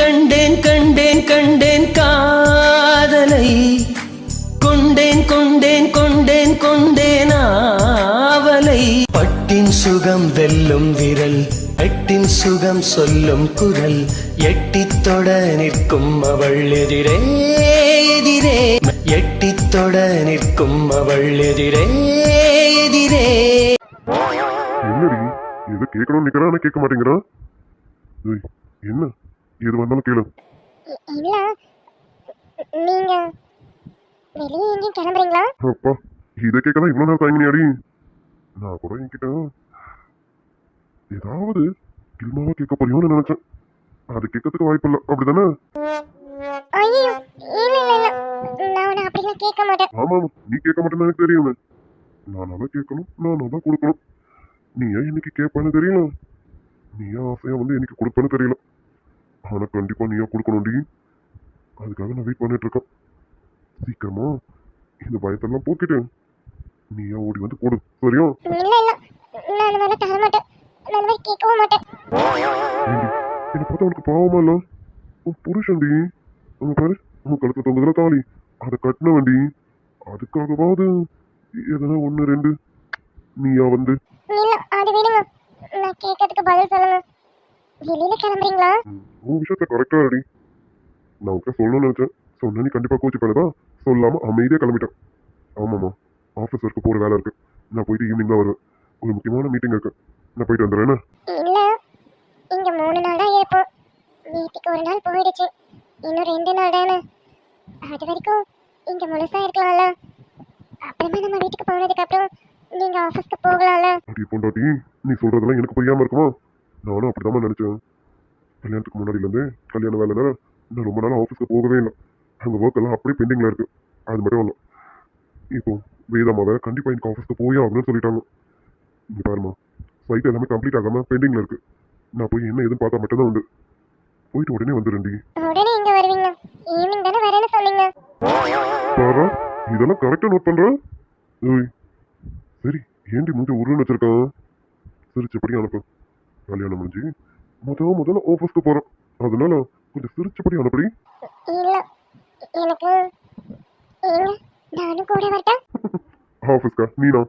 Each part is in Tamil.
கண்டேன் கண்டேன் கண்டேன் காதலை கொண்டேன் கொண்டேன் கொண்டேன் கொண்டேன் ஆவலை பட்டின் சுகம் வெல்லும் விரல் எட்டின் சுகம் சொல்லும் குரல் எட்டித் தொட நிற்கும் அவள் எதிரே எதிரே எட்டித் தொட நிற்கும் அவள் எதிரே எதிரே. என்னடி எது கேட்கணும் நிக்கிறான்னு கேட்க மாட்டேங்கிறான். என்ன எது வந்தாலும் கேளு. இல்ல நீங்க வெளியே எங்கேயும் கிளம்புறீங்களா? அப்பா இதை கேட்கதான் இவ்வளவு நேரம் தாங்கினியாடி. நான் கூட என்கிட்ட ஏதாவது கில்மாவா கேட்க போறியோன்னு நினைச்சேன். அது கேட்கறதுக்கு வாய்ப்பு இல்லை, அப்படிதானே? ஐயோ இல்ல இல்ல இல்ல நான் உன்னை அப்படிலாம் கேட்க மாட்டேன். ஆமா நீ கேட்க மாட்டேன்னு எனக்கு தெரியுமே. நானாதான் கேட்கணும், நானாதான் கொடுக்கணும். நீ ஏன் இன்னைக்கு கேட்பான்னு தெரியல, நீ ஏன் ஆசையா வந்து எனக்கு கொடுப்பேன்னு தெரியல. ஆனா கண்டிப்பா நீயா கொடுக்கணும்டி. அதுக்காக நான் வெயிட் பண்ணிட்டு இருக்கேன். சீக்கிரமா இந்த பயத்தெல்லாம் போக்கிட்டு நீயா ஓடி வந்து கொடு, சரியா? இல்ல இல்ல நான் அந்த மாதிரி தர மாட்டேன், நான் அந்த மாதிரி கேட்கவும் மாட்டேன். என்னை பார்த்தா உனக்கு பாவமா இல்ல? உன் புருஷன்டி, அவங்க பாரு உன் கழுத்து தொங்குதுல தாலி, அதை கட்டின வண்டி. அதுக்காகவாவது எதனா ஒண்ணு ரெண்டு நீயா வந்து. இல்ல அது விடுங்க, நான் கேட்கறதுக்கு பதில் சொல்லுங்க. வெளியில கிளம்புறீங்களா? உன் விஷயத்த கரெக்டா ரெடி. நான் உனக்கு சொல்லணும்னு நினைச்சேன், சொன்ன நீ கண்டிப்பா கோச்சு பண்ணதான் சொல்லாம அமைதியா கிளம்பிட்டேன். ஆமாம்மா ஆஃபீஸ் ஒர்க்கு போற வேலை இருக்கு, நான் போயிட்டு ஈவினிங் தான் வருவேன். ஒரு முக்கியமான மீட்டிங் இருக்கு, நான் போயிட்டு வந்துடுறேன். இல்ல இங்க 3 நாள் தான் இருப்போம். வீட்டுக்கு ஒரு நாள் போயிடுச்சு, இன்னும் 2 நாள் தானே. அது வரைக்கும் இங்க முழுசா இருக்கலாம்ல. அப்புறமா நம்ம வீட்டுக்கு போனதுக்கு அப்புறம் நீங்க ஆபீஸ்க்கு போகலாம்ல. அடி பொண்டாட்டி, நீ சொல்றதெல்லாம் எனக்கு புரியாம இருக்குமா? நானும் அப்படிதான் நினைச்சேன். கல்யாணத்துக்கு முன்னாடில இருந்து கல்யாண வேலைனால நான் ரொம்ப நாள் ஆஃபீஸ்க்கு போகவே இல்லை. அங்க ஒர்க் எல்லாம் அப்படியே பெண்டிங்ல இருக்கு. அது மட்டும் இல்லை, இப்போ வேதாமாவை கண்டிப்பா எனக்கு ஆஃபீஸ்க்கு போயே ஆகணும்னு சொல்லிட்டாங்க. இங்க பாருமா, சைட் எல்லாமே கம்ப்ளீட் ஆகாம பெண்டிங்ல இருக்கு. நான் போய் என்ன எதுன்னு பார்த்தா மட்டும்தான் உண்டு. போயிட்டு உடனே வந்துடுண்டி. உடனே இங்க வருவீங்க? ஈவினிங் தானே வரேன்னு சொன்னீங்க. பாரா இதெல்லாம் கரெக்டா நோட் பண்ற. சரி ஏண்டி மூஞ்ச உருன்னு வச்சிருக்கான்? சிரிச்சபடி அனுப்பு. கல்யாணம் முடிஞ்சு முதல்ல ஆஃபீஸ்க்கு போறேன், அதனால கொஞ்சம் சிரிச்சபடி அனுப்படி. இல்ல எனக்கு ஏங்க நானும் கூட வரட்டா? ஆஃபீஸ்க்கா? நீனா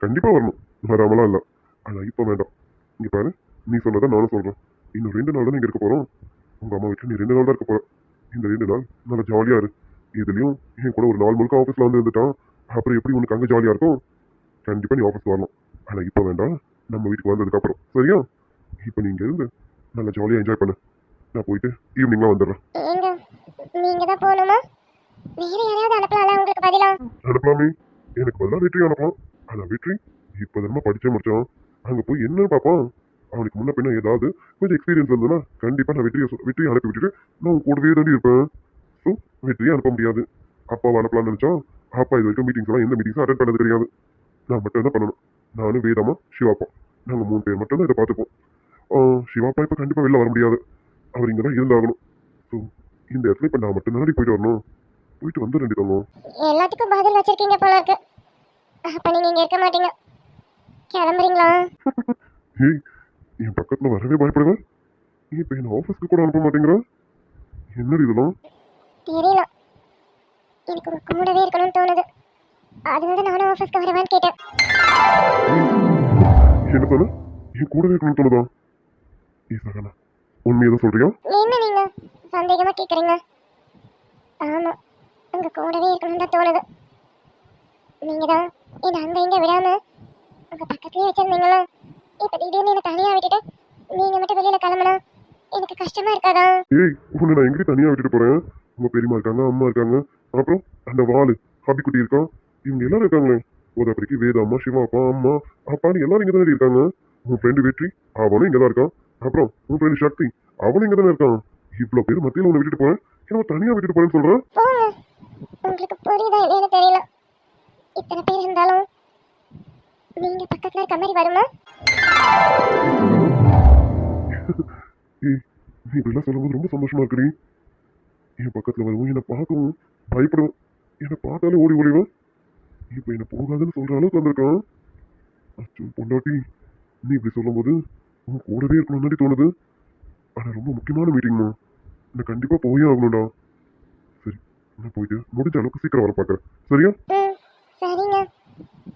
கண்டிப்பா வரணும், வராமலாம் இல்லை. ஆனா இப்ப வேண்டாம். இங்க பாரு, நீ சொன்னதான் நானும் சொல்றேன். இன்னும் 2 நாள் தான் நீங்க இருக்க போறோம். உங்க அம்மா வீட்டுல நீ 2 நாள் தான் இருக்க போற. இந்த 2 நாள் நல்லா ஜாலியா இரு. இதுலயும் என் கூட ஒரு நாள் முழுக்க ஆஃபீஸ்ல வந்து இருந்துட்டான், அப்புறம் எப்படி உனக்கு அங்க ஜாலியா இருக்கும்? கண்டிப்பா நீ ஆஃபீஸ் வரணும். ஆனா இப்ப வேண்டாம், நம்ம வீட்டுக்கு வந்ததுக்கு அப்புறம், சரியா? இப்ப நீங்க இருந்து நல்லா ஜாலியா என்ஜாய் பண்ணு. நான் போயிட்டு ஈவினிங்லாம் வந்துடுறேன். ஏங்க நீங்க தான் போகணுமா? வேற யாராவது அனுப்பலாம்ல உங்களுக்கு பதிலா? அனுப்பலாமே, எனக்கு பதிலாக வெற்றி அனுப்பலாம். ஆனா வெற்றி இப்ப தானே படிச்சே முடிச்சான், அங்க போய் என்னன்னு பார்ப்பான். அவனுக்கு முன்ன பின்ன ஏதாவது கொஞ்சம் எக்ஸ்பீரியன்ஸ் இருந்ததுன்னா கண்டிப்பா நான் வெற்றியை அனுப்பி விட்டுட்டு நான் உன் கூடவே தாண்டி இருப்பேன். ஸோ வெற்றியை அனுப்ப முடியாது. அப்பாவை அனுப்பலாம்னு நினைச்சா அப்பா இது வரைக்கும் மீட்டிங்ஸ் எல்லாம் எந்த மீட்டிங்ஸும் அட்டன் பண்ணது கிடையாது. நான் மட்டும் தான் பண்ணணும். நானும் வேதாமா சிவாப்பா நாங்கள் 3 பேர் மட்டும் தான் இதை பார்த்துப்போம். சிவாப்பா இப்போ கண்டிப்பா வெளில வர முடியாது, அவர் இங்கே தான் இருந்தாகணும். ஸோ இந்த இடத்துல இப்போ நான் மட்டும் தான் போயிட்டு வரணும். போயிட்டு வந்து 2 தங்கம். எல்லாத்துக்கும் பதில் வச்சிருக்கீங்க போல இருக்கு. அப்ப நீங்க இங்க இருக்க மாட்டீங்க, கிளம்புறீங்களா? ஏய் என் பக்கத்துல வரவே பயப்படுவேன். நீ இப்ப என்ன ஆஃபீஸ்க்கு கூட அனுப்ப மாட்டேங்கிற, என்னடி இதெல்லாம்? தெரியல, எனக்கு உங்க கூடவே இருக்கணும்னு தோணுது. அதனால நானும் ஆஃபீஸ்க்கு வரவான்னு கேட்டேன். என்ன சொன்ன? என் கூடவே இருக்கணும்னு தோணுதா? ஏ சகனா, உண்மையை தான் சொல்றியா? என்ன நீங்க சந்தேகமா கேக்குறீங்க? ஆமா, உங்க கூடவே இருக்கணும்னு தான் தோணுது. நீங்க தான் என்ன அங்க இங்க விடாம உங்க பக்கத்துலயே வச்சிருந்தீங்களா? இப்ப திடீர்னு என்ன தனியா விட்டுட்டு நீங்க மட்டும் வெளியில கிளம்புனா எனக்கு கஷ்டமா இருக்காதா? ஏய் உன்னை நான் எங்கேயும் தனியா விட்டுட்டு போறேன்? உங்க பெரியம்மா இருக்காங்க, அம்மா இருக்காங்க, அப்புறம் அந்த வாலு ஹாபிக்குட்டி இருக்கான், இவங்க எல்லாரும் இருக்காங்களே. உதப்படிக்கு வேத அம்மா, சிவா அப்பா, அம்மா அப்பான்னு எல்லாரும் இங்க தானே இருக்காங்க. உன் ஃப்ரெண்டு வெற்றி அவனும் இங்க தான் இருக்கான். அப்புறம் உன் ஃப்ரெண்டு சக்தி அவனும் இங்க தானே இருக்கான். இவ்வளவு பேர் மத்தியில உன்னை விட்டுட்டு போறேன், என்ன தனியா விட்டுட்டு போறேன்னு சொல்றேன்? போங்க, உங்களுக்கு புரியுதா இல்லைன்னு தெரியல. இத்தனை பேர் இருந்தாலும் நீங்க பக்கத்துல இருக்க மாதிரி வருமா? ஏய் நீ இப்படிலாம் சொல்லும்போது ரொம்ப சந்தோஷமா இருக்குடி. என் பக்கத்துல வருவோம், என்னை பார்க்கவும் பயப்படுவேன், என்னை பார்த்தாலே ஓடி ஓடிவேன். இப்ப என்ன போகாதுன்னு சொல்ற அளவுக்கு வந்திருக்கான். அச்சோ பொண்டாட்டி, நீ இப்படி சொல்லும்போது உன் கூடவே இருக்கணும்னு தோணுது. ஆனா ரொம்ப முக்கியமான மீட்டிங்மா, நான் கண்டிப்பா போயே ஆகணும்டா. சரி, நான் போயிட்டு முடிஞ்ச அளவுக்கு சீக்கிரம் வர பார்க்கறேன். சரியா? ம் சரிங்க.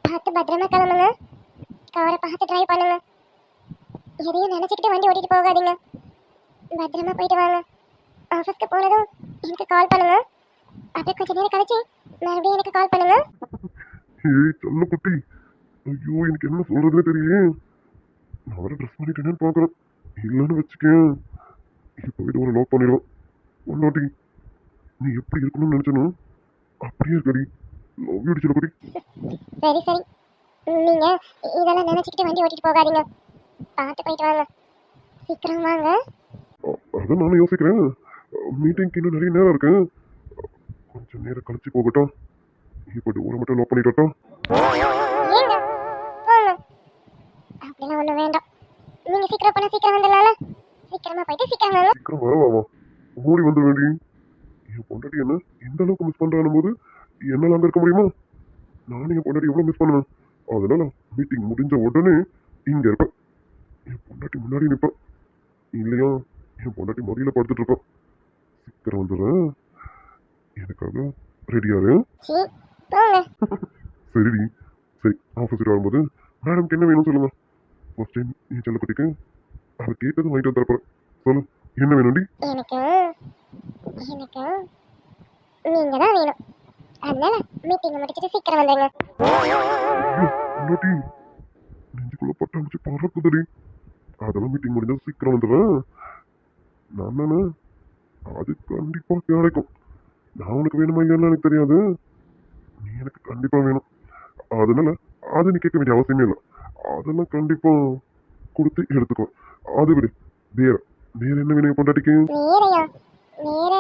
பார்த்து பத்திரமா கிளம்புங்க. காரை பார்த்து டிரைவ் பண்ணுங்க. எதையும் நினைச்சுக்கிட்டு வண்டி ஓட்டிட்டு போகாதீங்க. பத்திரமா போயிட்டு வாங்க. ஆஃபீஸ்க்கு போனதும் எனக்கு கால் பண்ணுங்க. அப்படியே கொஞ்ச நேரம் கழிச்சு மறுபடியும் எனக்கு கால் பண்ணுங்க. ஏய் சொல்ல குட்டி, ஐயோ எனக்கு என்ன சொல்றதுன்னு தெரியலையே. நான் வர ட்ரெஸ் பண்ணிட்டேன்னு பார்க்குறேன். இல்லைன்னு வச்சுக்கேன், இப்போ வீடு ஒரு லோக் பண்ணிடுவோம். ஒன்னாட்டி நீ எப்படி இருக்கணும்னு நினைச்சனோ அப்படியே இருக்கடி. லவ் யூ சொல்ல குட்டி. சரி சரி. நீங்க இதெல்லாம் நினைச்சுக்கிட்டு வண்டி ஓட்டிட்டு போகாதீங்க. பார்த்து போயிட்டு வாங்க. சீக்கிரம் வாங்க. அதான் நானும் யோசிக்கிறேன். மீட்டிங்க்கு இன்னும் நிறைய நேரம் இருக்கு. கொஞ்சம் நேரம் கழிச்சு போகட்டும். இப்போ டோரை மட்டும் லோக் பண்ணிட்டு வரட்டும். ஏங்க போங்க. அப்படிலாம் ஒன்றும் வேண்டாம். நீங்க சீக்கிரம் போனா சீக்கிரம் வந்துடலாம்ல. சீக்கிரமா போயிட்டு சீக்கிரம் வாங்க. சீக்கிரம் வரவாமா, ஓடி வந்துட வேண்டி. என் பொண்டாட்டி என்ன எந்த அளவுக்கு மிஸ் பண்றானும் போது என்னால அங்க இருக்க முடியுமா? நானும் என் பொண்டாட்டி எவ்வளவு மிஸ் பண்ணுவேன். அதனால மீட்டிங் முடிஞ்ச உடனே இங்க இருப்பேன். என் பொண்டாட்டி முன்னாடி நிற்பேன். இல்லையா என் பொண்டாட்டி மடியில படுத்துட்டு இருப்பேன். சீக்கிரம் வந்துடுறேன். எனக்காக ரெடியாரு. சீ போங்க. சரிடி. சரி, ஆஃபீஸ் வரும்போது மேடம்க்கு என்ன வேணும்னு சொல்லுங்க. ஃபர்ஸ்ட் டைம் என் செல்லக்குட்டிக்கு அவ கேட்டது வாங்கிட்டு வந்து தரப்போறேன். சொல்லு, என்ன வேணும்டி? எனக்கு எனக்கு நீங்க தான் வேணும். அதனால மீட்டிங் முடிச்சிட்டு சீக்கிரம் வந்துடுங்க. ஐயோ, பொண்டாட்டி நெஞ்சுக்குள்ள பட்டாமிச்சு பறக்குதுடி. அதெல்லாம் மீட்டிங் முடிஞ்சா சீக்கிரம் வந்துடுவேன். நான் தானே, அது கண்டிப்பா கிடைக்கும். நான் உனக்கு வேணுமா இல்லையான்னு எனக்கு தெரியாது. நீ எனக்கு கண்டிப்பா வேணும். அதனால அது நீ கேட்க வேண்டிய அவசியமே இல்லை. அதெல்லாம் கண்டிப்பா கொடுத்து எடுத்துக்கோ. அது விடு, வேற வேற என்ன வேணும் என் பொண்டாட்டிக்கு? வேறையா? வேற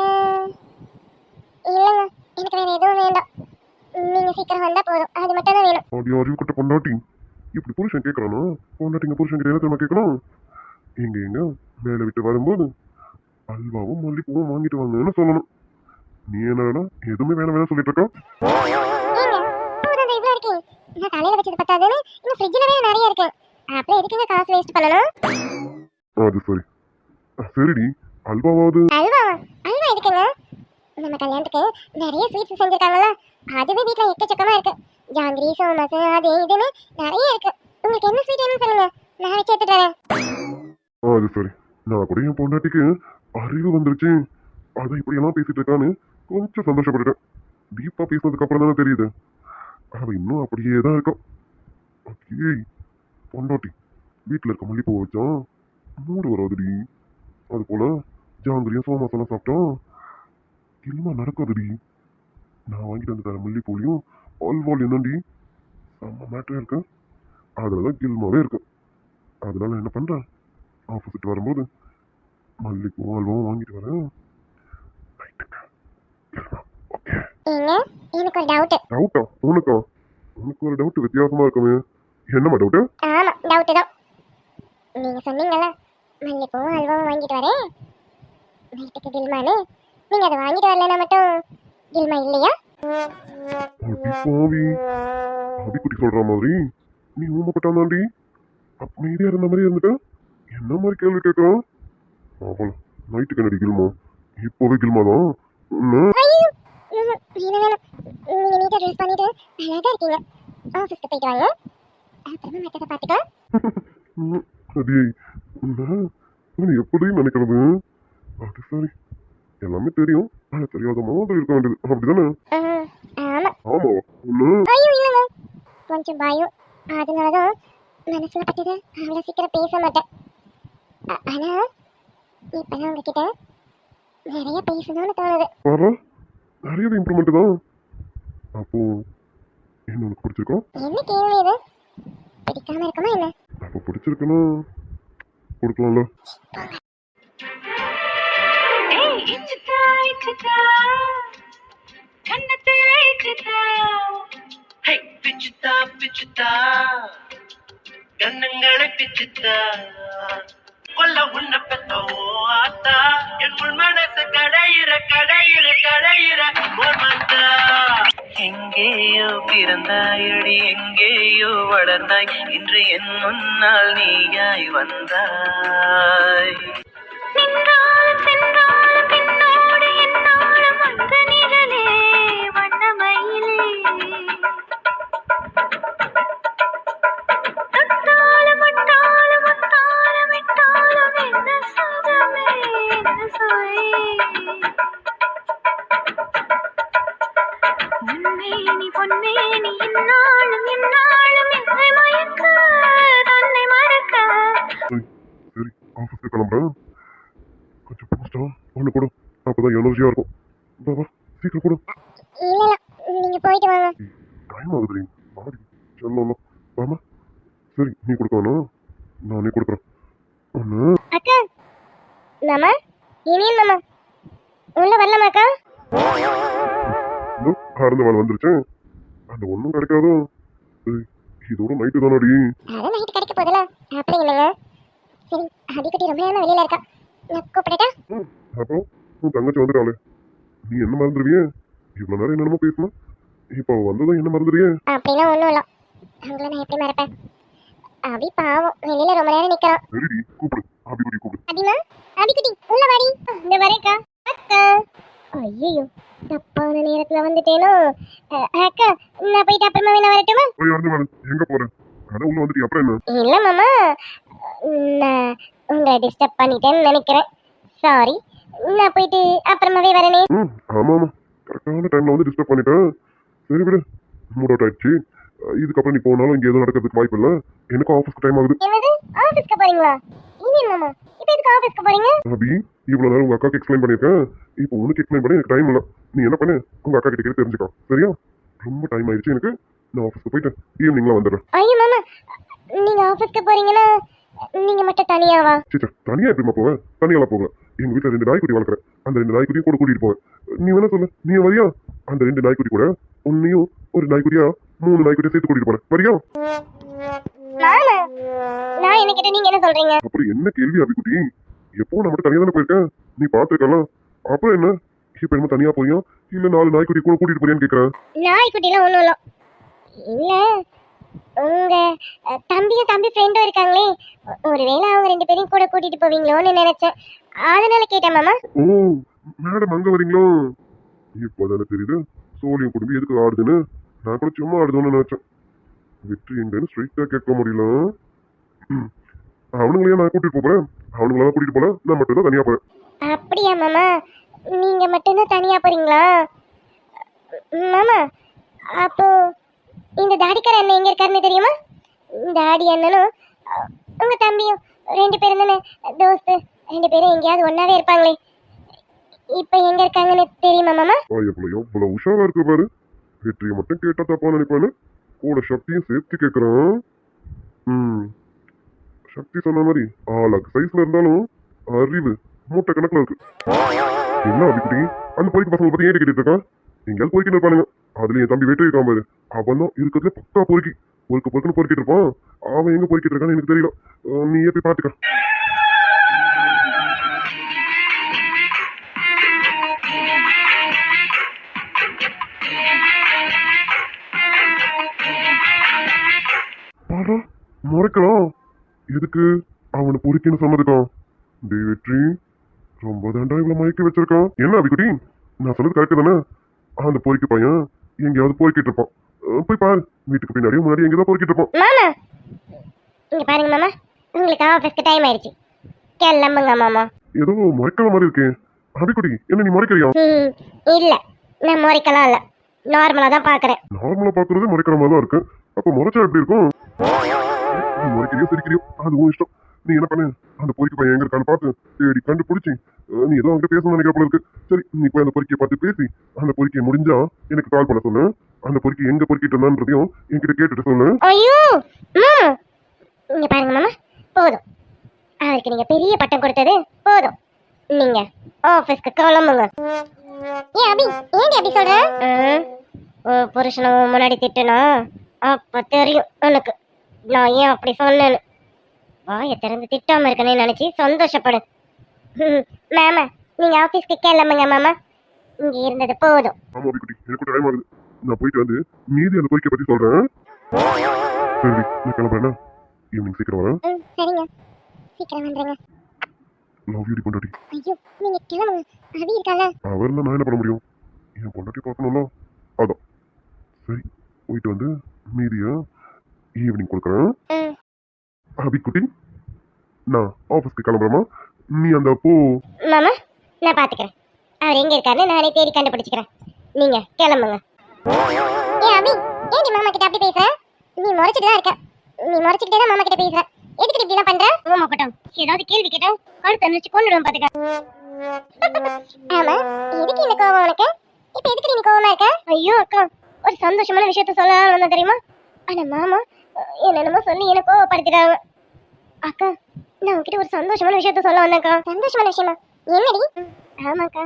இல்லைங்க. எனக்கு வேற எதுவும் வேண்டாம். நீங்க சீக்கிரம் வந்தா போதும். அது மட்டும் தான் வேணும். அப்படி அறிவு கட்ட பொண்டாட்டி இப்படி புருஷன் கேட்கறானா? பொண்டாட்டிங்க புருஷன் கிட்ட என்ன தெரியுமா கேட்கணும்? எங்க வேலை விட்டு வரும்போது அல்வாவும் மல்லிப்பூவும் வாங்கிட்டு வாங்கன்னு சொல்லணும். நீ என்னடா எதுவுமே வேணாம் சொல்லிட்டு இருக்கா? ஏங்க போதும் இவ்வளோ இருக்கு. நான் தலையில வச்சது பத்தாதுன்னு இன்னும் ஃப்ரிட்ஜில் வேற நிறைய இருக்கு. அப்படியே எதுக்குங்க காசு வேஸ்ட் பண்ணணும்? அது சரி. சரிடி, அல்வாவாவது. அல்வா அல்வா எதுக்குங்க? நம்ம கல்யாணத்துக்கு நிறைய ஸ்வீட்ஸ் செஞ்சிருக்காங்கல்ல, அதுவே வீட்டில் எக்கச்சக்கமா இருக்கு. ஜாங்கிரி, சோமாஸ், அது இதுன்னு நிறைய இருக்கு. உங்களுக்கு என்ன ஸ்வீட் வேணும்னு சொல்லுங்க, நான் வச்சு எடுத்துட்டு வரேன். அது சரி. நான் கூட என் பொண்டாட்டிக்கு அறிவு வந்துருச்சு. அதை இப்படி எல்லாம் பேசிட்டு இருக்கான்னு கொஞ்சம் சந்தோஷப்பட்டுட்டேன். டீப்பா பேசினதுக்கு அப்புறம் தானே தெரியுது அவ இன்னும் அப்படியே தான் இருக்கா. ஓகே பொண்டாட்டி, வீட்டில் இருக்க மல்லிப்பூ வச்சா மூடு வராதுடி. அது போல ஜாங்கிரியும் சோமாசெல்லாம் சாப்பிட்டா கில்மா நடக்காதுடி. நான் வாங்கிட்டு வந்து தர மல்லிப்பூலையும் அல்வால் என்னடி செம்ம மேட்டரே இருக்கு. அதுலதான் கில்மாவே இருக்கு. அதனால என்ன பண்றேன், ஆஃபீஸ் வரும்போது மல்லிப்பூவும் அல்வாவும் வாங்கிட்டு வரேன். ஓகே. ஏங்க எனக்கு ஒரு டவுட். டவுட்டா? உனக்கா? உனக்கு ஒரு டவுட் வித்தியாசமா இருக்குமே. என்னம்மா டவுட்டு? ஆமா டவுட் தான். நீங்க சொன்னீங்கல்ல மல்லிப்பூவும் அல்வாவும் வாங்கிட்டு வரேன் நைட்டுக்கு கில்மான்னு. நீங்க அதை வாங்கிட்டு வரலன்னா மட்டும் கில்மா இல்லையா? அடி பாவி, அடிக்குட்டி சொல்ற மாதிரி நீ ஊமப்பட்டாந்தாண்டி அமைதியா இருந்த மாதிரி இருந்துட்டு என்ன மாதிரி கேள்வி கேட்கறான்? அவள் நைட்டுக்கு என்னடி கில்மா? இப்போவே கில்மா தான். வேணும் வேணும். நீங்க நீட்டா ட்ரெஸ் பண்ணிட்டு அழகா இருக்கீங்க. ஆஃபீஸ்க்கு போயிட்டு வாங்க, அப்புறமா மற்றதை பார்த்துக்கலாம். அடி உன்னை எப்படி நினைக்கிறது? அது சரி, எல்லாமே தெரியும். ஆனா தெரியாத மாதிரி இருக்க வேண்டியது அப்படிதானே? ஆமா. ஆமாவா? ஒண்ணு பயம் இல்லைங்க, கொஞ்சம் பயம். அதனாலதான் மனசுல பட்டது அவ்வளோ சீக்கிரம் பேச மாட்டேன். ஆனா இப்பதான் உங்ககிட்ட நிறைய பேசணும்னு தோணுது. பாரு, நிறையவே இம்ப்ரூவ்மெண்ட் தான். அப்போ என்ன உனக்கு பிடிச்சிருக்கோம்? என்ன கேள்வி இது? பிடிக்காம இருக்குமா என்ன? அப்போ பிடிச்சிருக்குன்னா கொடுக்கலாம்ல. கண்ணங்களை பிச்சுத்தா கொல்ல உன்ன பெத்தோ ஆத்தா என் உள் மனசு கடையிற கடையிற கடையிற மத்தா. எங்கேயோ பிறந்தாயடி எங்கேயோ வளர்ந்தாய் இன்று என் முன்னால் நீயாய் வந்தாய். ஆஃபீஸ்க்கு கிளம்புறேன். கொஞ்சம் போஸ்டா ஒன்று கொடு, அப்பதான் எனர்ஜியா இருக்கும். வா வா, சீக்கிரம் கொடு. இல்ல நீங்க போயிட்டு வாங்க. டைம் ஆகுது, மாடி சொல்லணும். வாமா, சரி நீ கொடுக்கணும், நானே கொடுக்குறேன். ஒன்று அக்கா, மாமா, இனியன் மாமா, உள்ள வரலாமாக்கா? இதோ அறந்த வேலை வந்துருச்சு, அந்த ஒன்றும் கிடைக்காதோ. ஏய், இதோட நைட்டு தானடி. அதான் நைட்டு கிடைக்க போதில்ல, அப்படி இல்லைங்க. சரி, அடிக்கடி ரொம்ப நேரம் வெளியில இருக்கா, நான் கூப்பிடட்டா? அப்புறம் உன் தங்கச்சி வந்துட்டாளே, நீ என்ன மறந்துடுவியே? இவ்வளோ நேரம் என்னென்னமோ பேசணும், இப்போ வந்ததும் என்ன மறந்துடுவியே? அப்படிலாம் ஒன்றும் இல்லை, அவங்கள நான் எப்படி மறப்பேன்? அபி பாவம் வெளியில ரொம்ப நேரம் நிக்கிறான். சரிடி, கூப்பிடு, ஆபிக்குடி கூப்பிடு. அபிமா, அபிக்குட்டி உள்ள வாடி. இந்த வரேக்கா. அக்கா, ஐயோ தப்பான நேரத்துல வந்துட்டேனோ. அக்கா, நான் போயிட்டு அப்புறமா வேணா வரட்டுமா? போய் அறந்த வேலை எங்க போறேன்? அதான் உள்ள வந்துட்டு அப்புறம் என்ன? இல்ல மாமா, நான் உங்களை டிஸ்டர்ப் பண்ணிட்டேன்னு நினைக்கிறேன். சாரி, நான் போயிட்டு அப்புறமாவே வரனே. ஆமா ஆமா, கரெக்டான டைம்ல வந்து டிஸ்டர்ப் பண்ணிட்டேன். சரி விடு, மூட் அவுட் ஆயிடுச்சு. இதுக்கப்புறம் நீ போனாலும் இங்க எதுவும் நடக்கிறதுக்கு வாய்ப்பு இல்லை. எனக்கும் ஆஃபீஸ்க்கு டைம் ஆகுது. என்னது, ஆபீஸ்க்கு போறீங்களா? இனியன் மாமா, இப்போ எதுக்கு ஆபீஸ்க்கு போறீங்க? அபி, இவ்வளவு நேரம் உங்க அக்காக்கு எக்ஸ்பிளைன் பண்ணிருக்கேன், இப்போ உனக்கு எக்ஸ்பிளைன் பண்ண எனக்கு டைம் இல்லை. நீ என்ன பண்ணு, உங்க அக்கா கிட்ட கேட்டு தெரிஞ்சுக்கோ, சரியா? ரொம்ப டைம் ஆயிடுச்சு எனக்கு, நான் ஆஃபீஸ்க்கு போயிட்டு ஈவினிங்ல வந்துடுறேன். ஐயோ மாமா, நீங்க ஆபீஸ்க்கு போறீங்கன்னா நீங்க மட்டும் தனியாவா? சீச்சா, தனியா எப்படிமா போவேன்? தனியாலாம் போகல. எங்க வீட்டுல 2 நாய்க்குட்டி வளர்க்குறேன், அந்த 2 நாய்க்குட்டியும் கூட கூட்டிட்டு போவேன். நீ வேணா சொல்லு, நீ வரியா? அந்த 2 நாய்க்குட்டி கூட உன்னையும் ஒரு நாய்க்குட்டியா 3 நாய்க்குட்டியை சேர்த்து கூட்டிட்டு போறேன், வரியா? மாமா, நான் என்ன கேட்ட நீங்க என்ன சொல்றீங்க? அப்புறம் என்ன கேள்வி அபிக்குட்டி? எப்போ நான் மட்டும் தனியா தானே போயிருக்கேன், நீ பாத்துருக்கலாம். அப்புறம் என்ன, இப்ப என்ன தனியா போறியா இல்ல 4 நாய்க்குட்டி கூட கூட்டிட்டு போறியான்னு கேக்குறேன். நாய்க்குட்டிலாம் ஒண்ணும் இல்ல. இல்ல, உங்க தம்பியும் தம்பி ஃப்ரெண்டும் இருக்காங்களே, ஒருவேளை அவங்க 2 பேரையும் கூட கூட்டிட்டு போவீங்களோன்னு நினைச்சேன், அதனால கேட்டேன் மாமா. ஓ, மேடம் அங்க வரீங்களோ? இப்போதானே தெரியுது சோழியம் குடும்பம் எதுக்கு ஆடுதுன்னு. நான் கூட சும்மா ஆடுதோன்னு நினைச்சேன். வெற்றி எங்கன்னு ஸ்ட்ரைட்டா கேட்க முடியல. அவனுங்களையும் நான் கூட்டிட்டு போறேன், அவனுங்களெல்லாம் கூட்டிட்டு போல, நான் மட்டும் தான் தனியா போறேன். அப்படியா மாமா, நீங்க மட்டும்தான் தனியா போறீங்களா? மாமா, அப்போ இந்த தாடிக்கார அண்ணன் எங்க இருக்காருன்னு தெரியுமா? தாடி அண்ணனும் உங்க தம்பியும் 2 பேரும் தானே தோஸ்து, 2 பேரும் எங்கேயாவது ஒன்னாவே இருப்பாங்களே, இப்ப எங்க இருக்காங்கன்னு தெரியுமா மாமா? எவ்வளவு உஷாரா இருக்கு பாரு. வெற்றியை மட்டும் கேட்டா தப்பா நினைப்பானு கூட சக்தியும் சேர்த்து கேட்கறான். சக்தி சொன்ன மாதிரி ஆளாக்கு சைஸ்ல இருந்தாலும் அறிவு மூட்டை கணக்குல இருக்கு. என்ன அபிக்குட்டி, அந்த பொறிக்கு பசங்களை பத்தி ஏன் கேட்டுட்டு இருக்கான்? எங்கேயாவது பொறிக்கிட்டு இருப்பானுங்க. அதுல என் தம்பி வெற்றி இருக்கான் பாரு, அவன் தான் இருக்கிறதுல பக்கா பொறுக்கி பொறுக்குன்னு பொறுக்கிட்டு இருப்பான். அவன் எங்க பொறுக்கிட்டு இருக்கான்னு எனக்கு தெரியல, நீ எப்படி பாத்துக்க. முறைக்கலாம் எதுக்கு? அவனை பொறுக்கின்னு சொன்னதுக்கான். டேய் வெற்றி, ரொம்ப தாண்டா இவ்வளவு மயக்கி வச்சிருக்கான். என்ன அபிக்குட்டி, நான் சொன்னது கரெக்ட் தானே? அந்த பொறுக்கி பையன் எங்கேயாவது பொறுக்கிட்டு இருப்பான், போய் பாரு, வீட்டுக்கு பின்னாடியும் முன்னாடி எங்கேயாவது பொறுக்கிட்டு இருப்பான். மாமா, இங்க பாருங்க மாமா, உங்களுக்கு ஆபீஸ்க்கு டைம் ஆயிடுச்சு, கிளம்புங்க மாமா. ஏதோ முறைக்கிற மாதிரி இருக்கேன். அபிக்குட்டி, என்ன நீ முறைக்கிறியா? இல்ல, நான் முறைக்கலாம் இல்ல, நார்மலா தான் பாக்குறேன். நார்மலா பாக்குறது முறைக்கிற மாதிரி தான் இருக்கு, அப்ப முறைச்சா எப்படி இருக்கும்? நீ முறைக்கிறியோ சிரிக்கிறியோ அதுவும் இஷ்டம். நீ என்ன பண்ணு, அந்த பொறுக்கி பையன் எங்க இருக்கான்னு பார்த்து தேடி கண்டுபிடிச்சி, நீ ஏதோ அவங்க பேசணும்னு நினைக்கிற போல இருக்கு. சரி, நீ போய் அந்த பொறுக்கியை பார்த்து பேசி அந்த பொறுக்கியை முடிஞ்சா எனக்கு கால் பண்ண சொல்லு. அந்த பொறுக்கி எங்க பொறுக்கிட்டு இருந்தான்றதையும் என்கிட்ட கேட்டுட்டு சொல்லு. ஐயோ இங்க பாருங்க மாமா, போதும், அவருக்கு நீங்க பெரிய பட்டம் கொடுத்தது போதும், நீங்க ஆபீஸ்க்கு கிளம்புங்க. ஏன் அபி, ஏன் அப்படி சொல்ற? புருஷனை முன்னாடி திட்டுனா அப்ப தெரியும் எனக்கு நான் ஏன் அப்படி சொன்னேன்னு. வாயை திறந்து திட்டாம இருக்கணும்னு நினைச்சு சந்தோஷப்படு. மாமா, நீங்க ஆபீஸ்க்கு கிளம்புங்க மாமா, இங்க இருந்தது போதும். ஆமா அபிக்குட்டி, எனக்கு டைம் ஆகுது, நான் போயிட்டு வந்து மீதி அந்த பொறுக்கியை பத்தி சொல்றேன். சரி, நான் கிளம்புறேன்னா ஈவினிங் சீக்கிரம் வரேன். சரிங்க, சீக்கிரம் வந்துருங்க. லவ் யூ பொண்டாட்டி. ஐயோ, நீங்க கிளம்புங்க, அபி இருக்கால. அவர்ல நான் என்ன பண்ண முடியும், என் பொண்டாட்டி பார்க்கணும்ல, அதான். சரி, போயிட்டு வந்து மீதியா ஈவினிங் கொடுக்குறேன். அபிக்குட்டி, நான் ஆபீஸ்க்கு கிளம்புறேமா, நீ அந்த பூ. மாமா, நான் பாத்துக்கிறேன், அவர் எங்க இருக்காருன்னு நானே தேடி கண்டுபிடிச்சுக்கிறேன், நீங்க கிளம்புங்க. ஏன் அபி, ஏன் நீ மாமா கிட்ட அப்படி பேசுற? நீ முறைச்சிட்டு தான் இருக்க, நீ முறைச்சிக்கிட்டே தான் மாமா கிட்ட பேசுற, எதுக்கு இப்படி எல்லாம் பண்ற? ஆமா பட்டம். ஏதாவது கேள்வி கேட்டா அடுத்த நினைச்சு கொன்னுடுவேன் பாத்துக்க. ஆமா, எதுக்கு இந்த கோவம் உனக்கு? இப்ப எதுக்கு நீ கோவமா இருக்க? ஐயோ அக்கா, ஒரு சந்தோஷமான விஷயத்த சொல்ல வந்தா தெரியுமா? ஆனா மாமா என்னென்னமோ சொல்லி என்ன கோவப்படுத்திட்டாங்க. அக்கா, நான் உன்கிட்ட ஒரு சந்தோஷமான விஷயத்த சொல்ல வந்தேன்க்கா. சந்தோஷமான விஷயமா? என்னடி? ஆமாக்கா.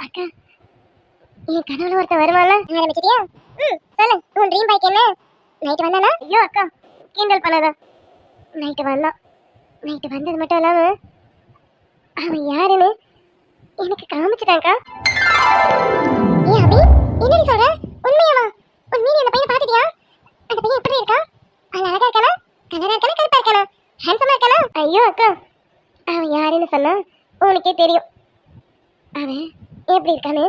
அக்கா, என் கனவுல ஒருத்தன் வருவான்ல, ஆரம்பிச்சிட்டியா? சொல்லு, உன் ட்ரீம் பைக் என்ன? நைட் வந்தானா? ஐயோ அக்கா, கிண்டல் பண்ணாத. நைட்டு வந்தான். நைட்டு வந்தது மட்டும் இல்லாம அவன் யாருன்னு எனக்கு காமிச்சிட்டான்க்கா. ஏன் அபி, என்னடி சொல்ற? உண்மையாவா? உண்மையிலே அந்த பையனை பார்த்துட்டியா? அந்த பையன் எப்படி இருக்கான்? அவன் அழகா இருக்கானா? கலரா இருக்கானா? கருப்பா இருக்கானா? ஹேண்ட்ஸமா இருக்கானா? ஐயோ அக்கா, அவன் யாருன்னு சொன்னா உனக்கே தெரியும். அவன் எப்படி இருக்கான்னு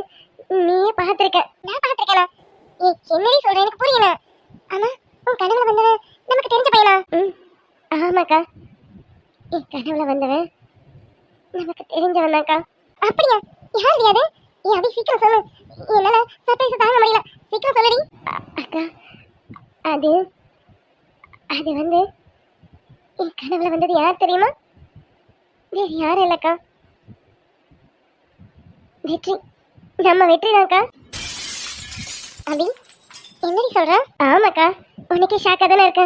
நீயே பார்த்திருக்க. நான் பார்த்திருக்கேனா? என்னடி சொல்ற? எனக்கு புரியல. ஆமா, உன் கனவுல வந்தவன் நமக்கு தெரிஞ்ச பையனா? ஆமாக்கா, என் கனவுல வந்தவன் நமக்கு தெரிஞ்சவன் தான்க்கா. அப்படியா? யார் அது? அபி சீக்கிரம் சொல்லு, என்னால சர்ப்ரைஸ் தாங்க முடியல. சீக்கிரம் சொல்லுடி. அக்கா, அது அது வந்து என் கனவுல வந்தது யார் தெரியுமா? வேறு யாரும் இல்லக்கா, வெற்றி. நம்ம வெற்றி தான்க்கா. அபி, என்னடி சொல்ற? ஆமாக்கா, உனக்கே ஷாக்கா தானே இருக்க.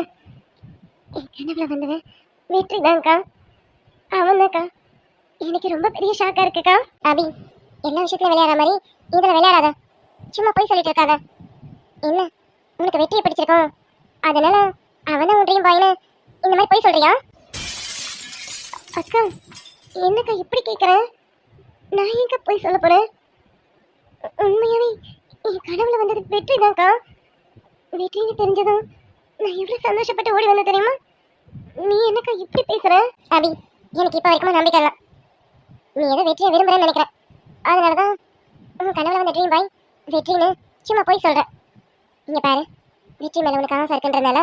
என் கனவுல வந்தவன் வெற்றி தான்க்கா. அவன் தான்க்கா. எனக்கு ரொம்ப பெரிய ஷாக்கா இருக்குக்கா. அபி, எல்லா விஷயத்துலயும் விளையாடுற மாதிரி இதுல விளையாடாத. சும்மா போய் சொல்லிட்டு இருக்காத. என்ன, உனக்கு வெற்றியை பிடிச்சிருக்கோம், அதனால அவன் உன் ட்ரீம் பாய்னு இந்த மாதிரி போய் சொல்றியா? அக்கா, என்னக்கா இப்படி கேட்குறேன்? நான் எங்க போய் சொல்ல போறேன்? உண்மையாவே என் கனவுல வந்தது வெற்றி தான்க்கா. வெற்றின்னு தெரிஞ்சதும் நான் எவ்வளவு சந்தோஷப்பட்டு ஓடி வந்தேன் தெரியுமா? நீ என்னக்கா இப்படி பேசுற? அபி, எனக்கு இப்போ வரைக்கும் நம்பிக்கை இல்லை. நீ ஏதோ வெற்றியை விரும்புறேன்னு நினைக்கிறேன். அதனாலதான் உன் கனவுல வந்த ட்ரீம் பாய் வெற்றின்னு சும்மா போய் சொல்ற. இங்க பாரு, வெற்றி மேல உனக்கு ஆசை இருக்குன்றதுனால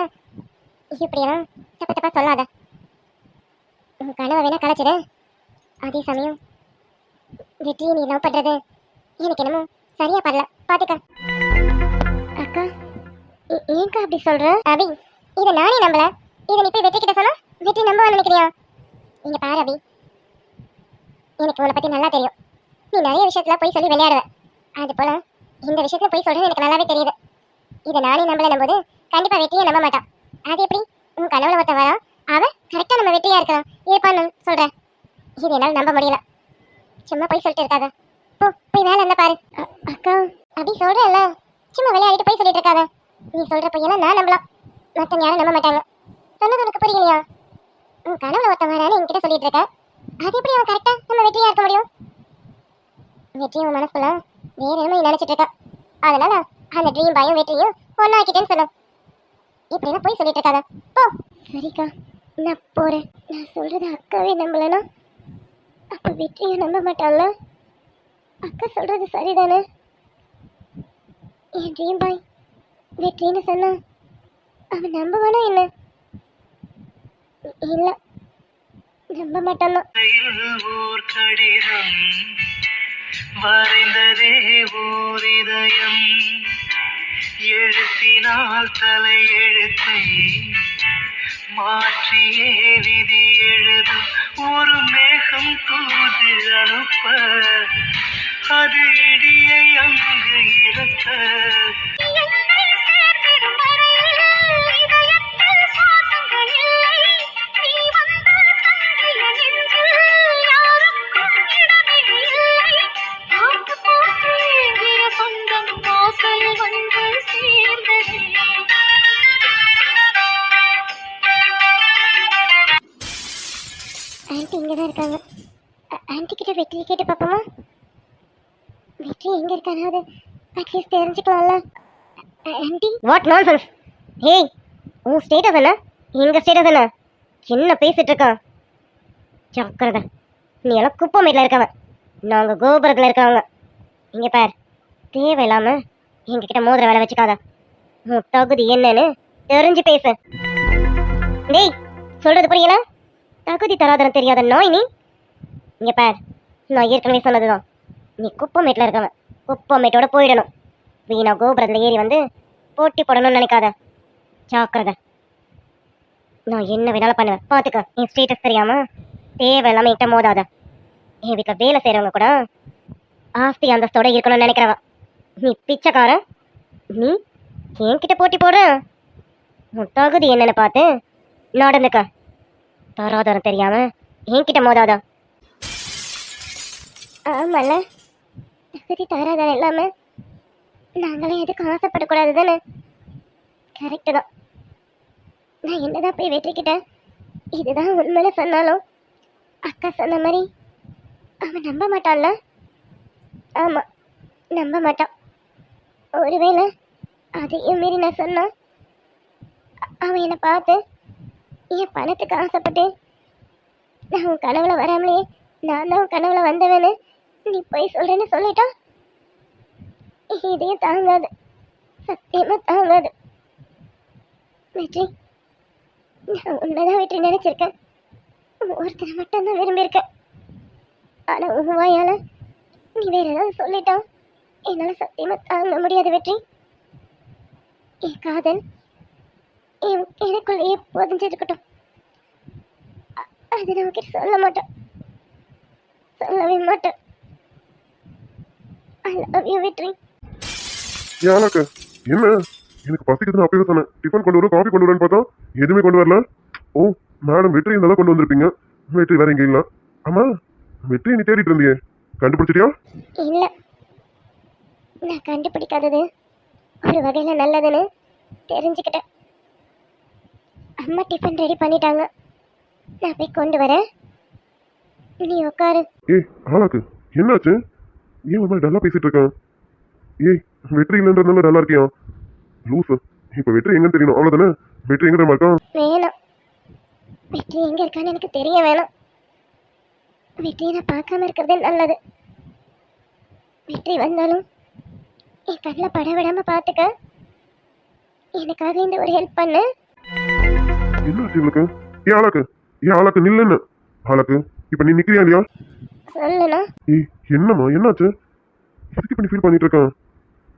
இப்படியெல்லாம் தப்பு தப்பா சொல்லாத. உன் கனவை வேணா கலைச்சிடு. அதே சமயம் வெற்றியை நீ லவ் பண்றது எனக்கு என்னமோ சரியா படல, பாத்துக்க. அக்கா, ஏன்க்கா அப்படி சொல்ற? அபி, இதை நானே நம்பல. இதை நீ போய் வெற்றி கிட்ட சொன்னா வெற்றி நம்புவான்னு நினைக்கிறியா? இங்க பாரு அபி, எனக்கு உன்னை பத்தி நல்லா தெரியும். நீ நிறைய விஷயத்துல போய் சொல்லி விளையாடுவ. அது போல இந்த விஷயத்துல போய் சொல்றேன்னு எனக்கு நல்லாவே தெரியுது. இதை நானே நம்பலன்னும் போது கண்டிப்பா வெற்றியை நம்ப மாட்டான். அது எப்படி? உன் கனவுல ஒருத்தன் வரா, அவன் கரெக்டா நம்ம வெற்றியா இருப்பான்னு சொல்ற. இது என்னால நம்ப முடியல. சும்மா போய் சொல்லிட்டு இருக்காத. போய் வேலை என்ன பாரு. அக்கா, அப்படி சொல்றேன்ல, சும்மா விளையாடிட்டு போய் சொல்லிட்டு இருக்காத. நீ சொல்ற பையெல்லாம் நான் நம்பலாம், மத்தவங்க யாரும் நம்ப மாட்டாங்க. சொன்னது உனக்கு புரியலையா? உன் கனவுல ஒருத்தன் வரான்னு என்கிட்ட சொல்லிட்டு இருக்க. அது எப்படி அவன் கரெக்டா நம்ம வெற்றியா இருக்க முடியும்? வெற்றியும் உன் மனசுக்குள்ள வேற என்னமோ நினைச்சிட்டு இருக்க. அதனால அந்த ட்ரீம் பாயும் வெற்றியும் ஒன்னாக்கிட்டேன்னு சொல்லு. இப்படி எல்லாம் போய் சொல்லிட்டு இருக்காத. போ. சரிக்கா, நான் போறேன். நான் சொல்றது அக்காவே நம்பலனா அப்ப வெற்றியை நம்ப மாட்டான்ல? அக்கா சொல்றது சரிதானே? என் ட்ரீம் பாய் வெற்றின்னு சொன்னா அவன் நம்புவானா என்ன? இல்ல, நம்ப மாட்டானா? ஓர் கடிதம் வரைந்ததே ஓர் இதயம், எழுத்தினால் தலை எழுத்தை மாற்றியே விதி எழுதும் ஒரு மேகம் தூது அனுப்ப, அது இடியை அங்கு இறக்க. ஆன்ட்டி இங்கதான் இருக்காங்க. ஆன்ட்டி கிட்ட வெற்றியை கேட்டு பார்ப்போமா? வெற்றி எங்க இருக்கானாவது அட்லீஸ்ட் தெரிஞ்சுக்கலாம்ல. ஆன்ட்டி. What nonsense? ஹேய், உன் ஸ்டேட்டஸ் என்ன? எங்க ஸ்டேட்டஸ் என்ன? என்ன பேசிட்டு இருக்கான்? ஜாக்கிரதை, நீ எல்லாம் குப்பமேட்டில் இருக்கவன், நாங்க கோபுரத்தில் இருக்கவங்க. இங்க பார், தேவையில்லாம எங்ககிட்ட மோதிர வேலை வச்சுக்காத. உன் தகுதி என்னன்னு தெரிஞ்சு பேசு. டேய், சொல்றது புரியல? தகுதி தராதரம் தெரியாத நாய் நீ. இங்க பார், நான் ஏற்கனவே சொன்னதுதான், நீ குப்பமேட்டில் இருக்கவன், குப்பமேட்டோட போயிடணும். வீணா கோபுரத்தில் ஏறி வந்து போட்டி போடணும்னு நினைக்காத. ஜாக்கிரதை. நான் என்ன வேணாலும் பண்ணுவேன் பார்த்துக்க. என் ஸ்டேட்டஸ் தெரியாம தேவையில்லாம என்கிட்ட மோதாத. என் வீட்டில் வேலை செய்கிறவங்க கூட ஆஸ்தி அந்தஸ்தோட இருக்கணும்னு நினைக்கிறவ. நீ பிச்சைக்காரன். நீ என்கிட்ட போட்டி போடுற. முட்டாகுது என்னன்னு பார்த்து நடந்துக்க. தராதரம் தெரியாம என்கிட்ட மோதாதா. ஆமால, தகுதி தராதரம் இல்லாம நாங்களே எதுக்கும் ஆசைப்படக்கூடாது தானே. கரெக்டு தான். நான் என்னதான் போய் வெற்றிக்கிட்டேன் இதுதான் உண்மையில சொன்னாலும் அக்கா சொன்ன மாதிரி அவன் நம்ப மாட்டான்ல. ஆமா, நம்ப மாட்டான். ஒருவேளை அதையும் மீறி நான் சொன்னா அவன் என்னை பார்த்து என் பணத்துக்கு ஆசைப்பட்டு நான் உன் கனவுல வராமலே நான் தான் உன் கனவுல வந்தவன்னு நீ போய் சொல்றேன்னு சொல்லிட்டான். இதையும் தாங்காது, சத்தியமா தாங்காது. வெற்றி, நான் உண்மைதான் வெற்றி நினைச்சிருக்கேன். ஒருத்தரை மட்டும் தான் விரும்பியிருக்கேன். ஆனா உன் வாயால நீ வேற ஏதாவது சொல்லிட்டான் என்னால சத்தியமா தாங்க முடியாது வெற்றி. என் காதல் எனக்குள்ளேயே புதஞ்சிருக்கட்டும். அது நான் கிட்ட சொல்ல மாட்டேன், சொல்லவே மாட்டேன். ஐ லவ் யூ வெற்றி. யானாக்கு என்ன எனக்கு பசிக்குதுன்னு அப்பவே சொன்னேன். டிஃபன் கொண்டு வரும், காஃபி கொண்டு வரேன்னு பார்த்தா எதுவுமே கொண்டு வரல. ஓ மேடம், வெற்றி இருந்தால் தான் கொண்டு வந்திருப்பீங்க. வெற்றி வேற எங்க இல்லை. ஆமா, வெற்றி நீ தேடிட்டு இருந்தியே, கண்டுபிடிச்சிட்டியா? இல்ல, நான் கண்டுபிடிக்காதது ஒரு வகையில நல்லதுன்னு தெரிஞ்சுக்கிட்டேன். அம்மா டிஃபன் ரெடி பண்ணிட்டாங்க, நான் போய் கொண்டு வரேன். நீ உட்காரு. ஏய் ஆளாக்கு, என்னாச்சு? ஏன் ஒரு மாதிரி டல்லா பேசிட்டு இருக்கான்? ஏய், வெற்றி இல்லைன்றதுனால டல்லா இருக்கியா? லூசு. இப்ப வெற்றி எங்கன்னு தெரியணும், அவ்வளவுதானே? வெற்றி எங்க தெரியுமா இருக்கான்? வேணாம், வெற்றி எங்க இருக்கான்னு எனக்கு தெரிய வேணாம். வெற்றியை நான் பார்க்காம இருக்கிறதே நல்லது. வெற்றி வந்தாலும் என் கண்ணில் பட விடாம பார்த்துக்க. எனக்காக இந்த ஒரு ஹெல்ப் பண்ணு. என்னாச்சு இவளுக்கு? ஏன் ஆளாக்கு, ஏன் ஆளாக்கு நில்லுன்னு. ஆளாக்கு, இப்ப நீ நிக்கிறியா இல்லையா? சொல்லுண்ணா. ஏய் என்னம்மா, என்னாச்சு? எதுக்கு இப்ப நீ ஃபீல் பண்ணிட்டு இருக்கான்?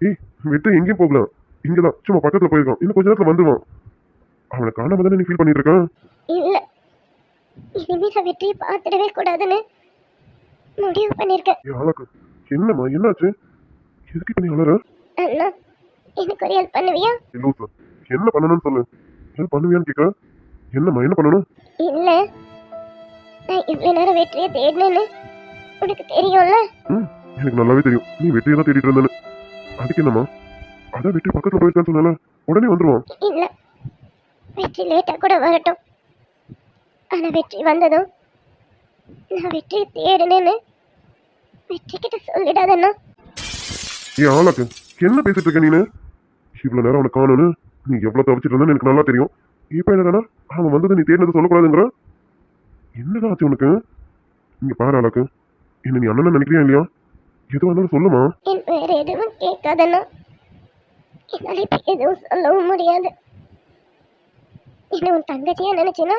ஏய், வெற்றி எங்கேயும் போகலாம், இங்கதான் சும்மா பக்கத்துல போயிருக்கான். இன்னும் கொஞ்ச நேரத்துல வந்துடுவான். அவனை காணாம தானே நீ ஃபீல் பண்ணிட்டு இருக்கான்? இல்ல, இனிமே நான் வெற்றியை பார்த்துடவே கூடாதுன்னு முடிவு பண்ணிருக்கேன். ஏன் ஆளாக்கு, என்னம்மா என்னாச்சு? எதுக்கு இப்ப நீ அழற? அண்ணா, எனக்கு ஒரு ஹெல்ப் பண்ணுவியா? லூசு, என்ன பண்ணணும்னு சொல்லு. என்ன பண்ணுவியான்னு கேட்க. என்னம்மா, என்ன பண்ணணும்? இல்ல, நான் இவ்வளவு நேரம் வெற்றியை தேடினேன்னு உனக்கு தெரியும்ல. எனக்கு நல்லாவே தெரியும் நீ வெற்றியை தான் தேடிட்டு இருந்தேன்னு. அதுக்கு என்னம்மா, அதான் வெற்றி பக்கத்துல போயிருக்கான்னு சொன்னால உடனே வந்துருவான். இல்ல, வெற்றி லேட்டா கூட வரட்டும். ஆனா வெற்றி வந்ததும் நான் வெற்றியை தேடினேன்னு வெற்றி கிட்ட சொல்லிடாதண்ணா. ஏன் ஆளாக்கு, என்ன பேசிட்டு இருக்க நீனு? இவ்வளவு நேரம் அவனை காணும்னு நீ எவ்வளவு தவிச்சிட்டு இருந்தேன்னு எனக்கு நல்லா தெரியும். இப்ப என்னடா அவன் வந்தது நீ தேடினது சொல்லக்கூடாதுங்கிற? என்னதான் ஆச்சு உனக்கு? இங்க பாரு ஆளாக்கு, என்ன நீ அண்ணன் நினைக்கிறியா இல்லையா? எதுவாக இருந்தாலும் சொல்லுமா. என் வேற எதுவும் கேட்காதண்ணா. என்னால இப்ப எதுவும் சொல்லவும் முடியாது. என்ன உன் தங்கச்சியா நினைச்சுன்னா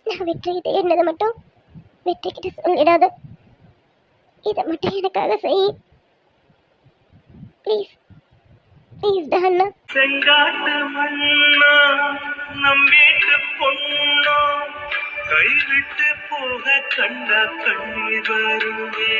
நான் வெற்றியை தேடினதை மட்டும் வெற்றி கிட்ட சொல்லிடாத. இதை மட்டும் எனக்காக செய் ப்ளீஸ். ப்ளீஸ் அண்ணா. செங்காட்டு மண்ணா நம் வீட்டு பொண்ணா கைவிட்டு போக கண்டா கண்ணீர் வருவே.